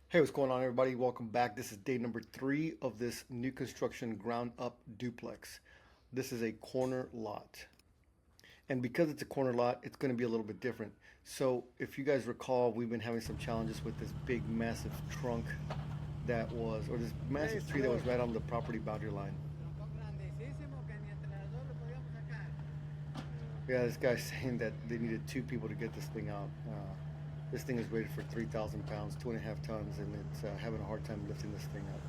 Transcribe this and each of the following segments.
Hey, what's going on, everybody? Welcome back. This is day number 3 of this new construction ground up duplex. This is a corner lot. And because it's a corner lot, it's going to be a little bit different. So, if you guys recall, we've been having some challenges with this big, massive trunk that was, or this Hey, massive tree that señor. was right on the property boundary line. Tronco grandísimo que ni entre las dos lo podíamos sacar. Yeah, this guy's saying that they needed 2 people to get this thing out. This thing is rated for 3,000 pounds, 2.5 tons, and it's having a hard time lifting this thing up.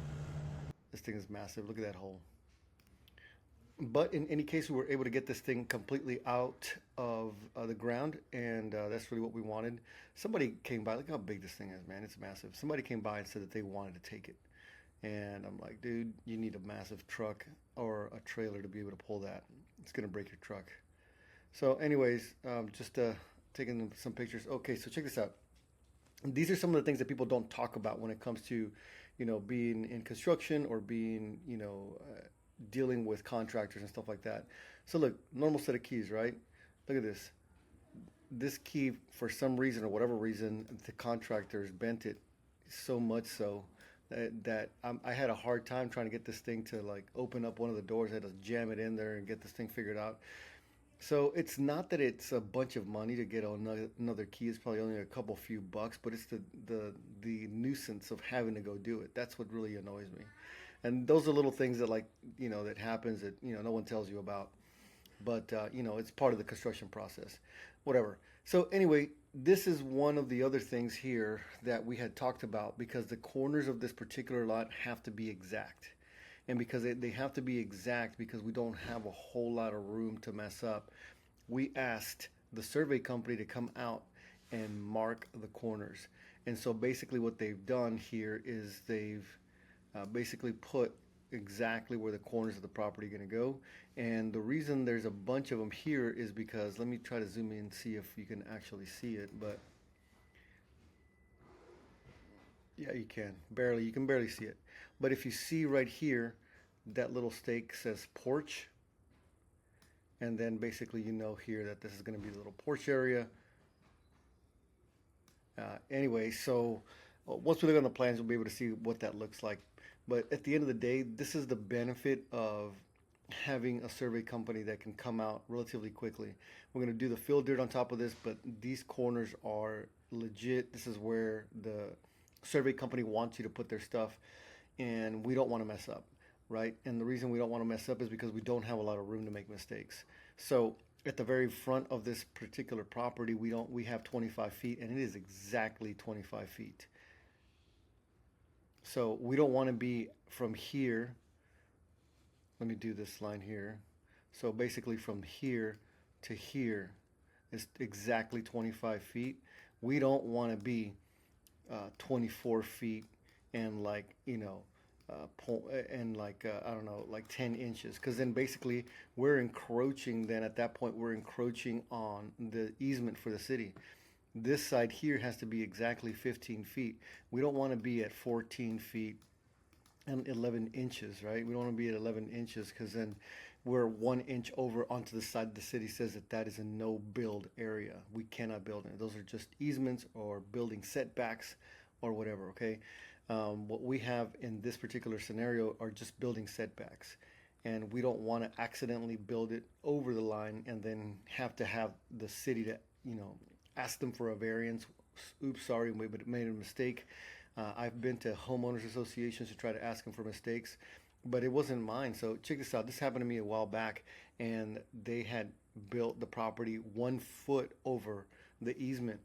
This thing is massive. Look at that hole. But in any case, we were able to get this thing completely out of the ground, and that's really what we wanted. Somebody came by, look how big this thing is, man. It's massive. Somebody came by and said that they wanted to take it. And I'm like, dude, you need a massive truck or a trailer to be able to pull that. It's going to break your truck. So, anyways, just taking some pictures. Okay, so check this out. These are some of the things that people don't talk about when it comes to, being in construction or being, dealing with contractors and stuff like that. So look, normal set of keys, right? Look at this. This key, for some reason or whatever reason, the contractors bent it so much so that I had a hard time trying to get this thing to like open up one of the doors. I had to jam it in there and get this thing figured out. So it's not that it's a bunch of money to get another key. It's probably only a couple few bucks, but it's the nuisance of having to go do it. That's what really annoys me. And those are little things that that happens that no one tells you about. But it's part of the construction process. Whatever. So anyway, this is one of the other things here that we had talked about because the corners of this particular lot have to be exact and because they have to be exact because we don't have a whole lot of room to mess up, we asked the survey company to come out and mark the corners. And so basically, what they've done here is they've basically put exactly where the corners of the property are going to go. And the reason there's a bunch of them here is because, let me try to zoom in and see if you can actually see it. But yeah, you can barely, you can barely see it. But if you see right here, that little stake says porch, and then basically here that this is going to be the little porch area. Anyway, so once we look on the plans, we'll be able to see what that looks like. But at the end of the day, this is the benefit of having a survey company that can come out relatively quickly. We're going to do the fill dirt on top of this, but these corners are legit. This is where the survey company wants you to put their stuff, and we don't want to mess up, right? And the reason we don't want to mess up is because we don't have a lot of room to make mistakes. So at the very front of this particular property, we have 25 feet, and it is exactly 25 feet. So we don't want to be from here. Let me do this line here. So basically from here to here is exactly 25 feet. We don't want to be 24 feet and I don't know, like 10 inches, because then basically we're encroaching. Then at that point, we're encroaching on the easement for the city. This side here has to be exactly 15 feet. We don't want to be at 14 feet and 11 inches, right? We don't want to be at 11 inches because then we're 1 inch over onto the side. The city says that that is a no build area. We cannot build in it. Those are just easements or building setbacks or whatever, okay? What we have in this particular scenario are just building setbacks. And we don't want to accidentally build it over the line and then have the city to, ask them for a variance. Oops, sorry, we made a mistake. I've been to homeowners associations to try to ask them for mistakes, but it wasn't mine. So check this out. This happened to me a while back, and they had built the property 1 foot over the easement,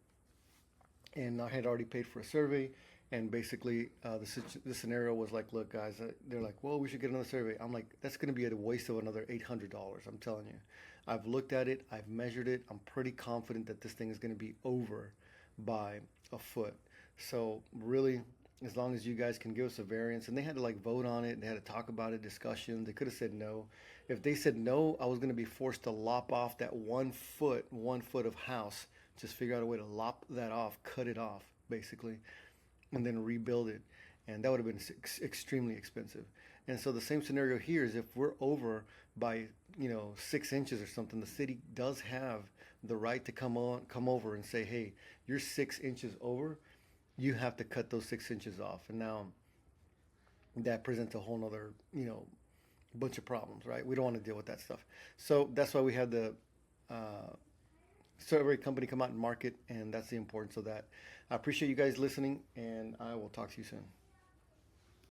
and I had already paid for a survey. And basically, the scenario was like, look, guys, they're like, well, we should get another survey. I'm like, that's going to be a waste of another $800. I'm telling you. I've looked at it, I've measured it. I'm pretty confident that this thing is going to be over by a foot. So really, as long as you guys can give us a variance, and they had to like vote on it, they had to talk about it, discussion. They could have said no. If they said no, I was going to be forced to lop off that 1 foot, 1 foot of house. Just figure out a way to lop that off, cut it off, basically, and then rebuild it. And that would have been extremely expensive. And so the same scenario here is if we're over by 6 inches or something, the city does have the right to come over and say, hey, you're 6 inches over. you have to cut those 6 inches off, and now that presents a whole nother, bunch of problems, right? We don't want to deal with that stuff. So that's why we had the survey company come out and market, and that's the importance of that. I appreciate you guys listening, and I will talk to you soon.